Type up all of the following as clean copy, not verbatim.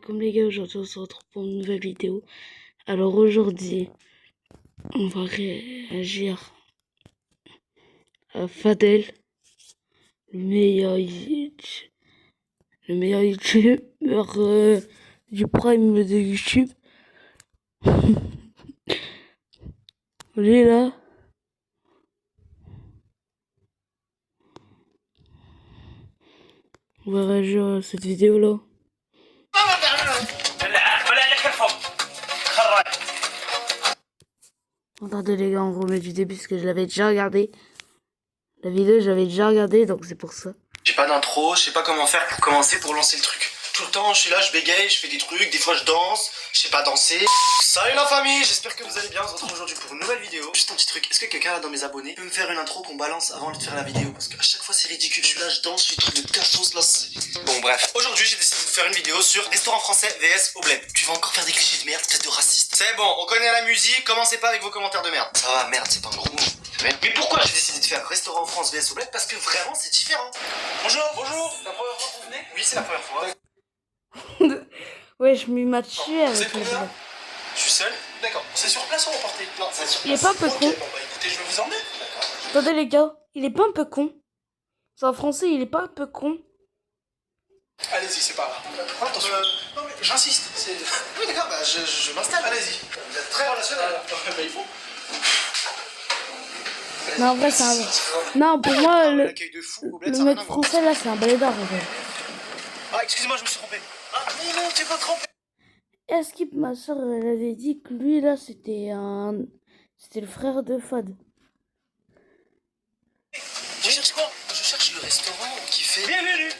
Comme les gars, aujourd'hui on se retrouve pour une nouvelle vidéo. Alors aujourd'hui, on va réagir à Fadel, le meilleur youtubeur du prime de YouTube. Lui là. On va réagir à cette vidéo là. Attendez les gars, on remet du début parce que je l'avais déjà regardé. La vidéo, j'avais déjà regardé, donc c'est pour ça. J'ai pas d'intro, je sais pas comment faire pour commencer, pour lancer le truc. Tout le temps, je suis là, je bégaye, je fais des trucs, des fois je danse, je sais pas danser. Salut la famille, j'espère que vous allez bien, on se retrouve aujourd'hui pour une nouvelle vidéo. Juste un petit truc, est-ce que quelqu'un là dans mes abonnés peut me faire une intro qu'on balance avant de faire la vidéo? Parce qu'à chaque fois c'est ridicule, je suis là, je danse, je fais des trucs de cassos là. Bon bref, aujourd'hui j'ai décidé de faire une vidéo sur restaurant français vs au bled. Tu vas encore faire des clichés de merde, espèce de raciste. C'est bon, on connaît la musique, commencez pas avec vos commentaires de merde. Ça va, merde, c'est pas un gros mot. Mais pourquoi j'ai décidé de faire restaurant France vs au bled? Parce que vraiment c'est différent. Bonjour, c'est la première fois que vous venez? Oui, c'est la première fois. Ouais, je m'y matchais avec le bled. Je suis seul? D'accord. C'est sur place ou emporté? Non, c'est sur place. Il est pas un peu con? Bon bah écoutez, je vais vous emmener. D'accord. Attendez les gars, il est pas un peu con? C'est en français, il est pas un peu con? Allez-y, c'est pas grave. Attention. Non mais j'insiste. Oui d'accord, bah je m'installe. Allez-y. Vous êtes très relationnel. Bah il faut. Non, en vrai, c'est un... Non, pour moi, le mec fou, français, là, c'est un balédard, en fait. Ah, excusez-moi, je me suis trompé. Ah, non, t'es pas trompé. Est-ce que ma soeur, elle avait dit que lui, là, c'était le frère de Fad? Je cherche quoi? Je cherche le restaurant qui fait... Bienvenue.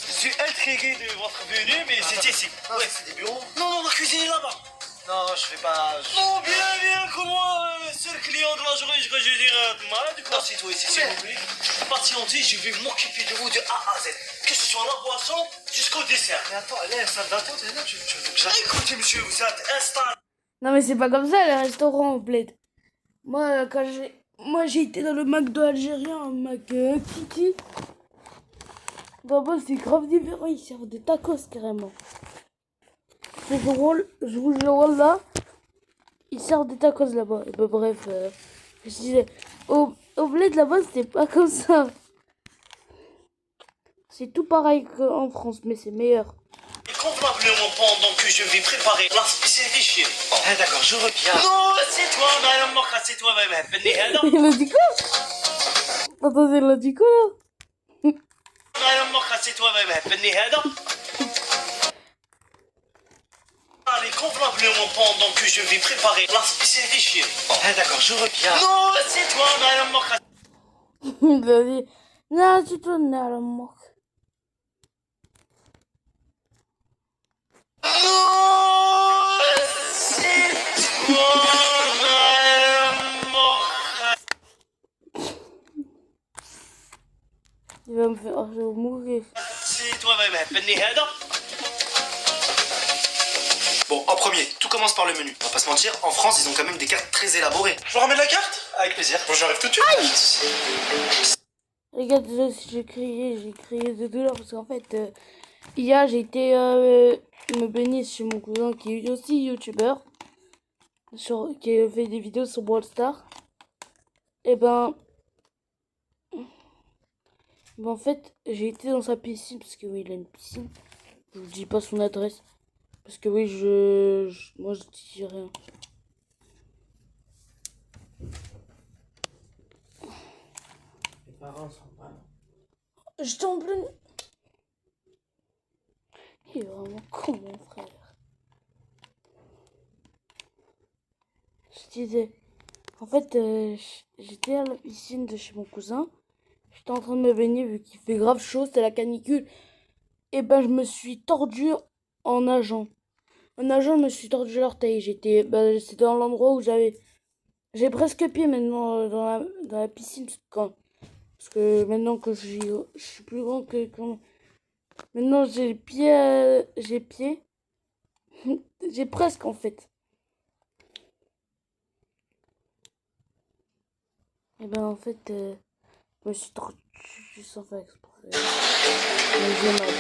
Je suis intrigué de votre venue, mais c'est ici. Ah, ouais, c'est des bureaux. Non, la cuisine est là-bas. Non, je fais pas... Non, bien, comment seul client de la journée, je dirais malade du coup. Non, c'est toi ici, s'il vous plaît. Patientez, je vais m'occuper de vous de A à Z. Que ce soit la boisson jusqu'au dessert. Mais attends, elle est salle d'attente, tu veux que j'aille? Écoutez, monsieur, vous êtes installé. Non, mais c'est pas comme ça, les restaurants au bled. Moi, j'ai été dans le McDo algérien, un Mac Kiki. Là-bas, c'est grave différent, ils servent des tacos, carrément. Je vous jure, là, ils servent des tacos là-bas. Et bah, bref, je disais, au bled là-bas, c'était pas comme ça. C'est tout pareil qu'en France, mais c'est meilleur. Convenablement pendant que je vais préparer la spécialité chez vous. Oh, d'accord, je reviens. Non, c'est toi, madame Mocha, c'est toi, madame. Il a dit quoi? Attendez, il a dit quoi là? Madame Mocha, c'est toi, madame. Allez, convenablement pendant que je vais préparer la spécialité chez vous. Oh, d'accord, je reviens. Non, c'est toi, madame Mocha. Il a dit, non, c'est toi, madame Mocha. Il va me faire mourir. C'est toi, madame. Bon, en premier, tout commence par le menu. On va pas se mentir, en France, ils ont quand même des cartes très élaborées. Je vous ramène la carte? Avec plaisir. Bon, j'arrive tout de suite. Aïe! Les gars, déjà, si j'ai crié de douleur parce qu'en fait, hier, j'ai été me baigner chez mon cousin qui est aussi youtubeur, qui fait des vidéos sur Brawl Stars. Et ben, en fait, j'ai été dans sa piscine parce que oui, il a une piscine. Je vous dis pas son adresse parce que oui, moi je dis rien. Les parents sont pas... Je tombe le... Il est vraiment con, mon frère. Je disais, en fait, j'étais à la piscine de chez mon cousin. J'étais en train de me baigner vu qu'il fait grave chaud, c'est la canicule. Et ben, je me suis tordu en nageant. En nageant, je me suis tordu l'orteil. C'était dans l'endroit où j'ai presque pied maintenant dans la piscine. Parce que maintenant que je suis plus grand que quand... Maintenant, j'ai pied. J'ai presque en fait. Et ben en fait, je me suis tordu sans faire exprès. Mais j'ai mal.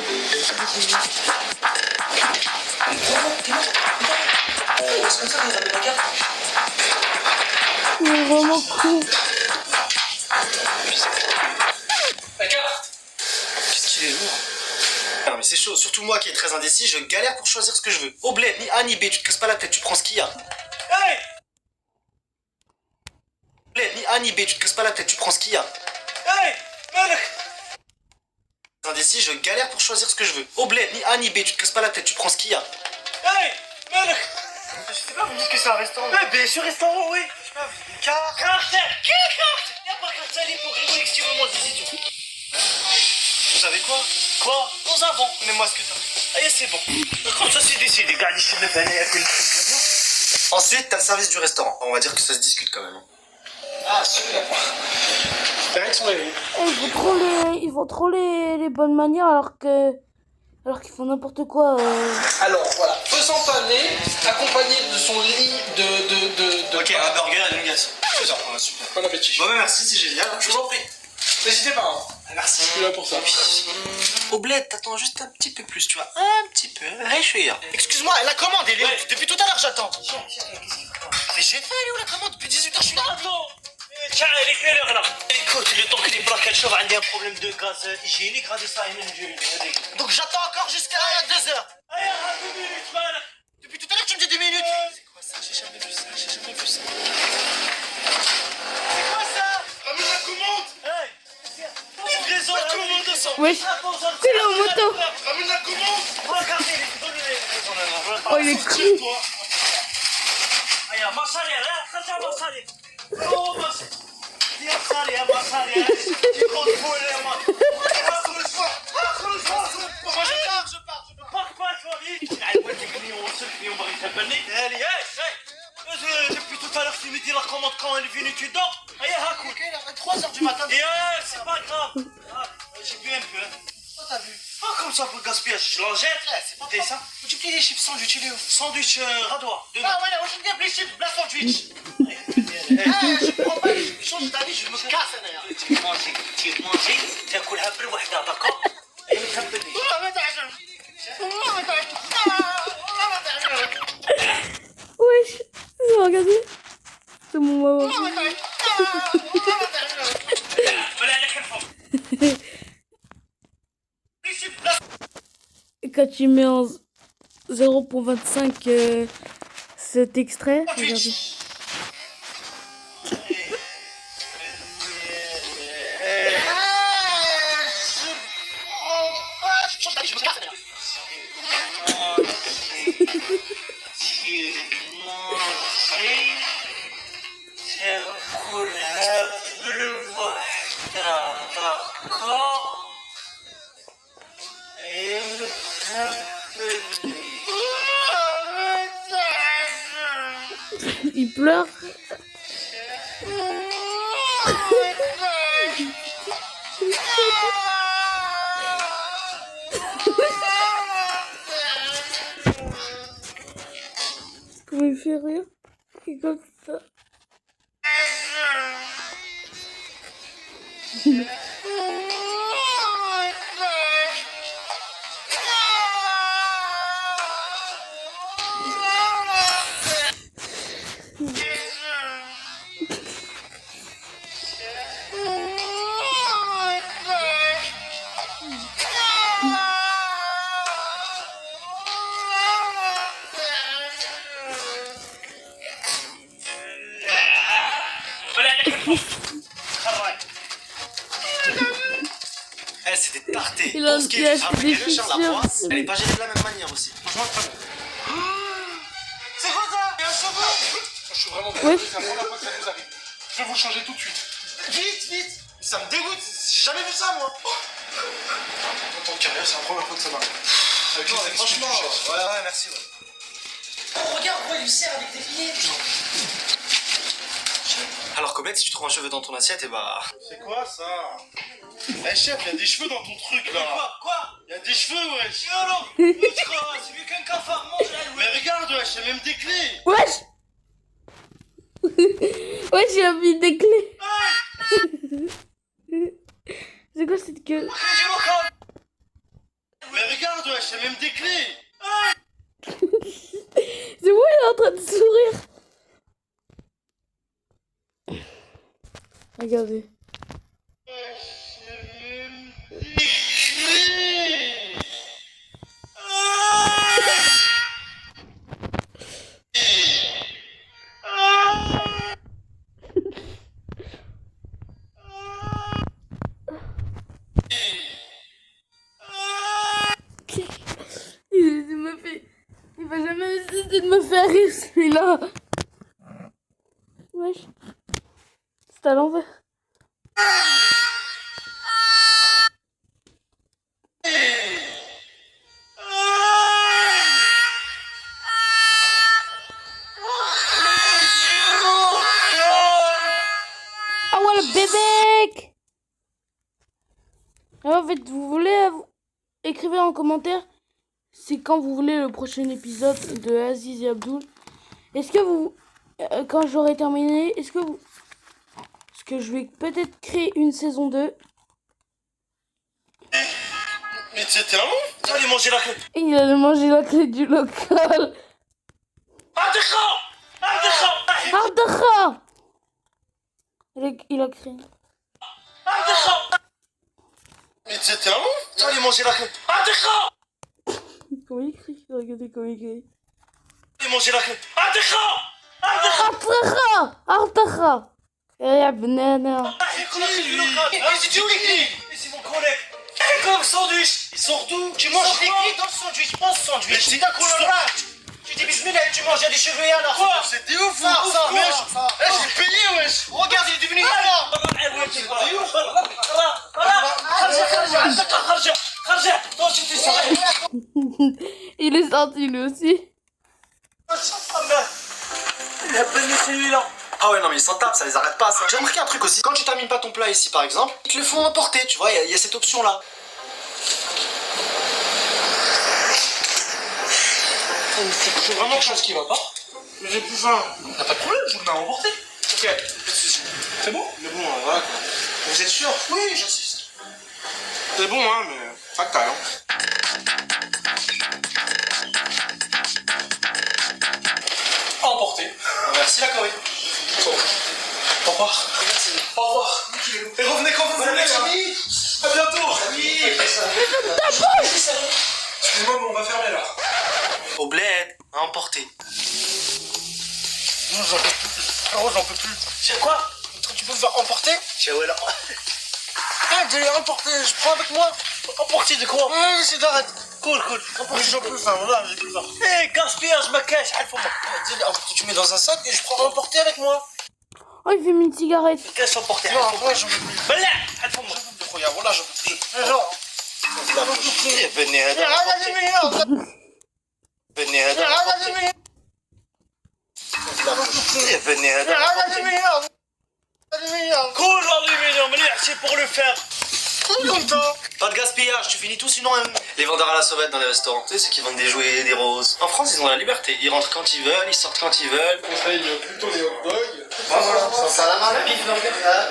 C'est comme ça qu'on appelle la carte. Il est vraiment con. La carte. Qu'est-ce qu'il est lourd. Non mais c'est chaud, surtout moi qui est très indécis, je galère pour choisir ce que je veux. Au bled, ni A ni B, tu te casses pas la tête, tu prends ce qu'il y a. Hey. Bled, ni A ni B, tu te casses pas la tête, tu prends ce qu'il y a. Hey. Indécis, je galère pour choisir ce que je veux. Au bled, ni A ni B, tu te casses pas la tête, tu prends ce qu'il y a. Hey. Je sais pas, vous me dites que c'est un restaurant. Mais bien sûr, restaurant, oui. Je sais pas, vous dites carte. Carte. Quelle carte? Y'a pas carte salée pour rigoler extrêmement visite. Vous savez quoi? Quoi? Nous avons. Mais moi ce que t'as. Allez, c'est bon. Comme ça, c'est décidé. Regarde, ici, le palais, ensuite, t'as le service du restaurant. On va dire que ça se discute quand même. Ah, super. Les règles sont réunies. Ils font trop les bonnes manières alors qu'ils font n'importe quoi. Alors voilà, faisant paner, accompagné de son lit de Ok, un burger et une glace. C'est ça, super. Bon appétit. Bon, bah, merci, c'est génial. Je vous en prie. N'hésitez pas. Hein. Merci. Je suis là pour ça. Au bled, t'attends juste un petit peu plus, tu vois. Un petit peu. Réchouir. Excuse-moi, la commande, elle est où? Depuis tout à l'heure, j'attends. Mais j'ai fait, elle est où la commande? Depuis 18h, je suis là. Attends. Tiens, elle est quelle heure là? Écoute, le temps que les braques chauves ont un problème de gaz hygiénique, regardez ça, il est Donc j'attends encore jusqu'à 2h. Allez, 2 minutes, man. Depuis tout à l'heure, tu me dis 2 minutes. C'est quoi ça? J'ai jamais vu ça, j'ai jamais vu ça. C'est quoi ça? Ramène la commande. Hey, livraison, La commande de sang. Wesh, c'est la moto. Ramène la commande. Regardez, donnez-les. Oh, il est con. Toi. Allez, مصاري خرج مصاري او مصاري يا مصاري يا مصاري يكون فول يا مصاري Moi je pars. باك باك وبيك على ولدك اليوم وصلت اليوم باغي تهبلني هالي هاي depuis tout à l'heure tu me dis la commande quand elle est venue tu dors allez هاكل 3h du matin. yeah c'est pas grave j'ai bu un peu Toi t'as vu? pas comme ça pour le gaspillage je l'en jette C'est pas t'es ça Multiplie les chips sandwich, il est où? sandwich radois Ah ouais, là, aujourd'hui, les chips, la sandwich. Je prends pas les chips, je change d'avis, je me casse d'ailleurs. تمانجي تاكلها بالوحده دكا اي ما تهبلنيش والله ما تعجب. والله ما تعجب. والله ما تعجب. Wesh, regardez. C'est mon maman. والله ما تعجب. والله ما تعجب. ولا عليك الفوق Les chips, la Et quand tu mets en 0.25 cet extrait, regardez. Je change d'avis, je me casse d'ailleurs. Il pleure. Comment il fait rire. Et comme ça. ولا عليك الفوق خرج Eh, c'est des tartés. Il a- Pour ce qui est il a du acheté Havre des et le Charles fissures. Lapointe, elle est pas gérée de la même manière aussi. Franchement, très bien. C'est quoi ça? Il y a un cheveu? Je suis vraiment Oui. désolé, c'est la première fois que ça nous arrive. Je vais vous changer tout de suite. Vite, vite. Ça me dégoûte, j'ai jamais vu ça moi. En tant que carrière, c'est la première fois que ça m'arrive. Avec Non, les mais excuses franchement, du chef. ouais, merci. Ouais. Oh, regarde, moi, il lui sert avec des billets. Alors Comet, si tu trouves un cheveu dans ton assiette, et bah... C'est quoi ça? Eh chef, il y a des cheveux dans ton truc là. Quoi Il y a des cheveux, wesh. Et alors c'est vu qu'un cafard mange là Mais regarde, wesh, il y a même des clés. Wesh. Wesh, il a mis des clés. Hey Regardez. Il va jamais cesser de me faire rire celui-là. Wesh. C'est à l'envers. Ah ouais, le bébé. En fait, vous voulez... écrivez en commentaire c'est quand vous voulez le prochain épisode de Aziz et Abdul. Est-ce que vous... quand j'aurai terminé, est-ce que vous... Parce que je vais peut-être créer une saison 2. Mais c'était un ouf. Tu vas aller manger la clé. Et il allait manger la clé du local. Ardacha. Il a créé. Mais c'était un ouf. Tu vas aller manger la clé. Comment il écrit? Regardez comment il écrit. Aller manger la clé. Ardacha. يا بنانا. C'est où les clés? C'est mon collègue. Comme sandwich. Ils sont d'où? Tu manges les clés dans le sandwich, pas ce sandwich. Mais c'est ta couleur. Tu dis bismillah et tu manges, il y a des cheveux et alors. Quoi? C'était ouf. Ça, wesh. Eh, j'ai payé, wesh. Regarde, il est devenu énorme. Il est sorti lui aussi. Il a peine celui-là. Ah ouais, non, mais ils s'en tapent, ça les arrête pas, ça. J'ai remarqué un truc aussi. Quand tu termines pas ton plat ici, par exemple, ils te le font emporter, tu vois, il y a cette option-là. C'est vraiment quelque chose qui va pas. Mais j'ai plus faim. T'as pas de problème, je vous l'ai emporté. Ok, pas de soucis. C'est bon? Mais bon, voilà quoi. Vous êtes sûr? Oui, j'insiste. C'est bon, hein, mais pas que t'as, hein. Emporté. Merci la Corée. Au revoir. Au revoir. Et revenez quand vous voulez, hein. À bientôt. Excuse-moi, mais on va fermer là. Au bled, à emporter. Frérot, j'en peux plus. C'est quoi? Tu peux me faire emporter? Ciao, là. Ah, je l'ai emporté, je prends avec moi. Emporté de quoi? Ouais, c'est d'arrête. Cool. Mais j'en peux faire, voilà, j'ai plus faim. Eh, gaspillage, ma cache, alpha. Tu mets dans un sac et je prends emporter avec moi. Oh, il fume une cigarette. Cache emporté. Non, moi j'en peux plus. Ben là, alpha. Regarde, voilà, j'en peux plus. Genre. Venez, Cool l'aluminium, c'est pour le faire. Pas de gaspillage, tu finis tout sinon. Les vendeurs à la sauvette dans les restaurants, tu sais, ceux qui vendent des jouets, des roses. En France, ils ont la liberté. Ils rentrent quand ils veulent, ils sortent quand ils veulent. Conseille plutôt les hot dogs. Salam, bif, Ah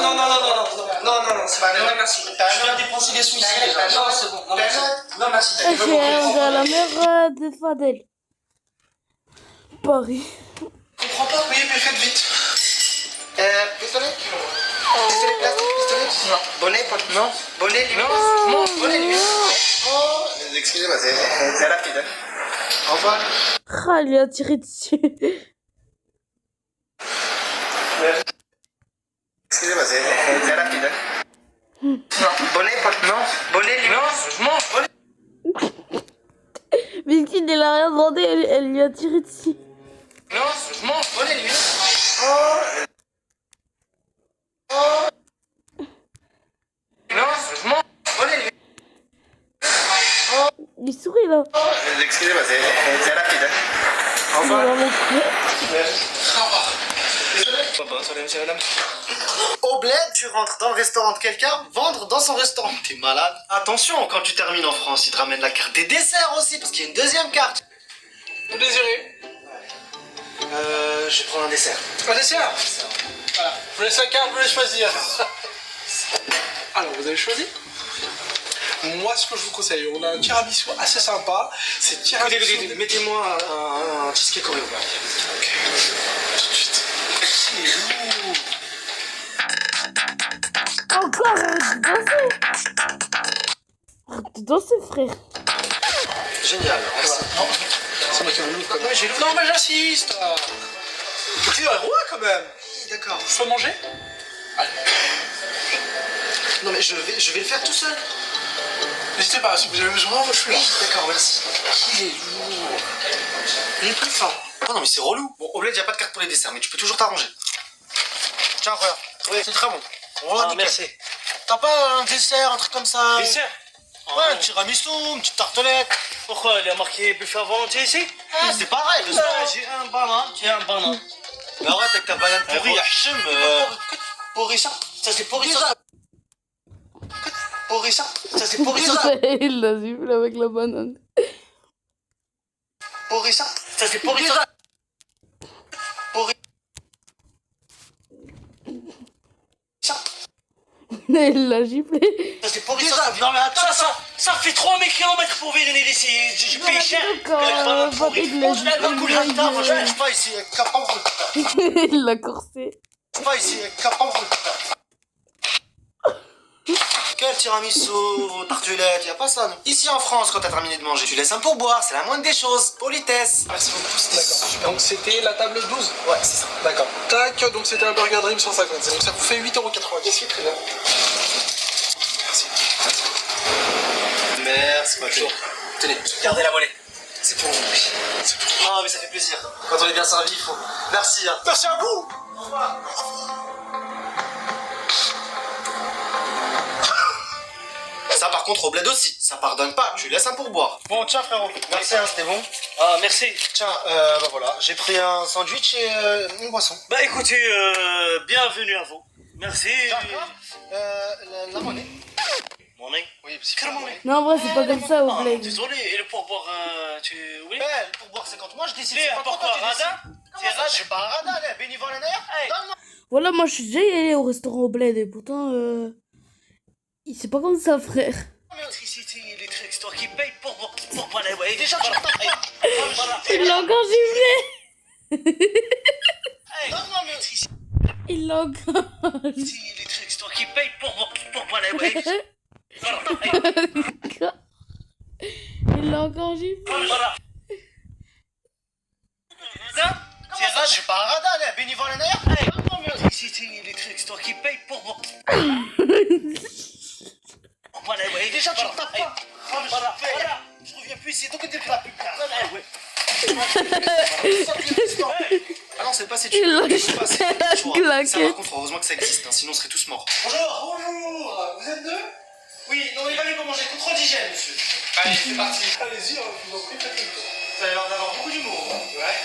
non, c'est pas vrai, merci. Je viens dépenser des sous ici déjà. Non, c'est bon. Non, merci. Ah, c'est on est à la mer de Fadel. Paris. Je comprends pas, oui, mais faites vite. Pistolet? Pistolet plastique, pistolet? Non. Bonnet, non. Bonnet, limite? Non. Bonnet, limite? Oh, excusez-moi, c'est rapide. Hein. Au revoir. Ah, il a tiré dessus. Excusez-moi, c'est rapide. Hein. Non. Bonnet, non. Bonnet, limite? Non, bonnet. Miskin, il a rien demandé, elle lui a tiré dessus. Non, bonnet, limite? Oh. Non, bonnet, limite? Il sourit là. Excusez-moi, c'est rapide. Hein. Au Il va revoir. montrer. Au bled, tu rentres dans le restaurant de quelqu'un, vendre dans son restaurant. T'es malade. Attention, quand tu termines en France, ils te ramènent la carte des desserts aussi, parce qu'il y a une deuxième carte. Vous désirez? Je vais prendre un dessert. Un dessert? Voilà. Vous laissez la carte, vous voulez choisir. Alors, vous avez choisi? Moi, ce que je vous conseille, on a un tiramisu assez sympa. C'est tiramisu. Écoutez, mettez-moi un cheesecake Oreo. Ok. Tout de suite. C'est lourd. danser, frère. Génial, merci. Non, c'est moi qui me loupe. Non, mais j'ai le Non, mais j'insiste. Tu es un roi quand même. D'accord. Je peux manger? Allez. Non, mais je vais le faire tout seul. N'hésitez pas, si vous avez besoin, moi je suis là. D'accord, merci. Il est lourd. Il est plus fin. Oh non, mais c'est relou. Bon, au bled, y a pas de carte pour les desserts, mais tu peux toujours t'arranger. Tiens, frère. Oui, c'est très bon. Oh, nickel. merci. T'as pas un dessert, un truc comme ça? Dessert? Ouais, un tiramisu, une petite tartelette. Pourquoi il a marqué buffet à volonté ici? Ah, c'est pareil, le soir. J'ai un banane. Mais arrête avec ta banane pourrie, ouais. Hachem. Pourri ça? Ça c'est pourri ça? Pourri ça? Ça c'est pourri ça? Il l'a giflé avec la banane. Pourri ça? Ça c'est pourri ça? Pourri ça? Il l'a giflé. Ça c'est pourri ça? Non mais attends, ça fait 3000 km pour venir ici. J'ai payé cher. Quand il l'a Je pas ici, capable. Il l'a corsé. Pas ici, capable. Quel tiramisu, tartelette, y a pas ça, non? Ici en France, quand t'as terminé de manger, tu laisses un pourboire, c'est la moindre des choses. Politesse. Merci beaucoup, D'accord. Donc c'était la table 12. Ouais, c'est ça. D'accord. Tac, donc c'était un Burger Dream 150. Donc ça vous fait 8,90 €. Très bien. Merci. Merci, ma chérie. Tenez. Gardez la volée. C'est pour vous. C'est pour vous. Ah, mais ça fait plaisir. Quand on est bien servi, il faut. Merci, hein. Merci à vous. Au revoir. Ça, par contre, au bled aussi. Ça pardonne pas. Tu laisses un pourboire. Bon, tiens, frérot. Merci, hein, c'était bon. Ah merci. Tiens, bah voilà. J'ai pris un sandwich et une boisson. Bah écoutez, bienvenue à vous. Merci. D'accord. La monnaie. Mon nez. Oui, parce Quelle monnaie? Non, en vrai, c'est pas comme ça au Ah, bled. désolé, et le pourboire, tu... Oui? Belle, pourboire 50. Moi, je décide. C'est pas toi pourquoi qui décides. radin? Comment C'est ça, radin? je suis pas un radin, là. Bénévole, là, d'ailleurs. Hey. Donne-moi. Voilà, moi je suis déjà allé au restaurant au bled et pourtant, c'est pas comme ça, frère. L'électricité, électrique, c'est toi qui paye pour parler, ouais. Déjà, tu Voilà. t'as pas. Voilà. Il l'a encore giflé. Hey. Donne-moi, mais. Il l'a encore. L'électrique, c'est toi qui paye pour parler, ouais. Voilà. Il l'a encore giflé. Voilà. Ça, c'est Je suis pas un radin, là. Bénévole, là, d'ailleurs. Hey. L'électricité, électrique, c'est toi qui paye pour parler, ouais. Déjà, tu Voilà. t'as Hey. pas. Voilà. Voilà. Je reviens plus ici, donc t'es plus la pub. Ouais. Ah non, c'est pas si Il l'a claqué. Ça, par contre, heureusement que ça existe, hein, sinon on serait tous morts. Bonjour. Vous êtes deux? Oui, non, il va mieux pour manger. Contrôle d'hygiène, monsieur. Allez, c'est parti. Allez-y, je vous en prie, faites le tour. Ça a l'air d'avoir beaucoup d'humour. Ouais.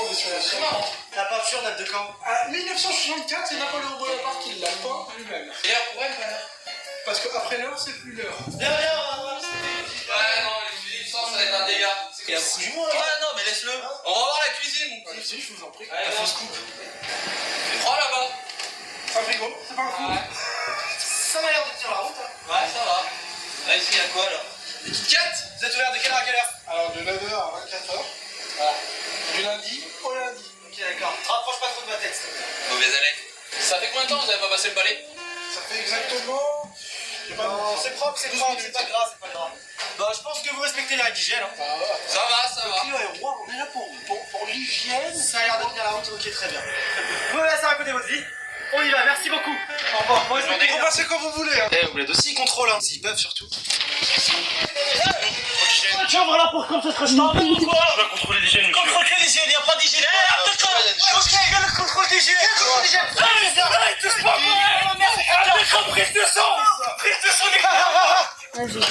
On est sur la C'est marrant. La peinture date de quand? À 1964, c'est Napoléon Bonaparte qui l'a peint lui-même. Et l'heure pour elle, parce qu'après l'heure, c'est plus l'heure. Viens, viens, on va Ouais, non, les cuisines sans, ça va être un dégât. Il y a beaucoup d'humour, là. Ouais, non, mais laisse-le. On va voir la cuisine, mon petit. Allez-y, je vous en prie. Allez, La va. fausse coupe. Prends là-bas. C'est un frigo, c'est pas un frigo. Ouais, Ça m'a l'air de tenir la route, hein. ouais, ça va. Là, ici, il y a quoi, là? Des Kit Kat. Vous êtes ouvert de quelle heure à quelle heure? Alors, de 9h à 24h. Voilà. Du lundi au lundi. Ok, d'accord. Te rapproche pas trop de ma tête. Mauvaise haleine. Ça fait combien de temps que vous avez pas passé le balai? Ça fait exactement. J'ai pas Non, de- c'est propre, c'est 12 propre, minutes. c'est pas grave, c'est pas grave. Bah, je pense que vous respectez les règles d'hygiène, hein. Ah, ouais. Ça va, ça va. Client est roi, on est là pour l'hygiène. Ça a l'air de tenir la route, ok, très bien. Vous laissez raconter votre vie. On y va, merci beaucoup. Au revoir. Bon, respectez Vous passez comme vous voulez. Hein. Eh, vous bled aussi, contrôle, hein. S'ils peuvent, surtout. Tu ouvres la porte comme ça, je t'emmène ou quoi? Je vais contrôler l'hygiène, monsieur. Contrôle l'hygiène, il n'y a pas d'hygiène. Eh, attends-toi. Ok, le contrôle d'hygiène. Contrôle d'hygiène. Hey, touche pas moi. Merde, prise de sang. Prise de sang, les gars. Ah, j'ai de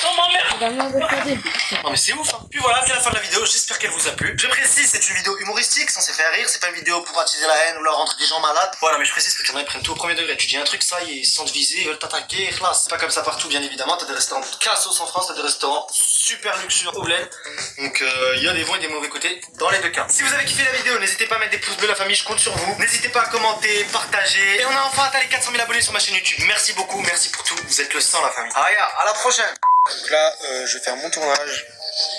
Oh, ma mère. la merde à faire. Non mais c'est ouf hein. Puis voilà, c'est la fin de la vidéo, j'espère qu'elle vous a plu. Je précise, c'est une vidéo humoristique, censée faire rire, c'est pas une vidéo pour attiser la haine ou leur rendre des gens malades. Voilà, mais je précise que qu'il y en a qui prennent tout au premier degré. Tu dis un truc, ça y est, ils se sentent visés, ils veulent t'attaquer, classe. C'est pas comme ça partout, bien évidemment, t'as des restaurants cassos en France, t'as des restaurants super luxueux au bled. Donc il y a des bons et des mauvais côtés dans les deux cas. Si vous avez kiffé la vidéo, n'hésitez pas à mettre des pouces bleus, la famille, je compte sur vous. N'hésitez pas à commenter, partager. Et on a enfin atteint les 400 000 abonnés sur ma chaîne YouTube. Merci beaucoup, merci pour tout, vous êtes le sang la famille. Ah, à la prochaine. Donc là, je vais faire mon tournage.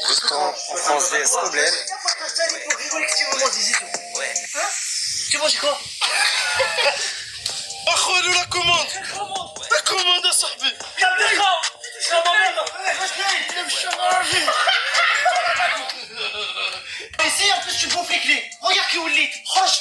Restaurant en France VS au bled. Ouais. Tu manges quoi? Nous la commande. La commande à صاحبي. Regarde l'écran. C'est la merde. Et si en plus tu bouffes les clés. Regarde qui ouvre le lit. Roche.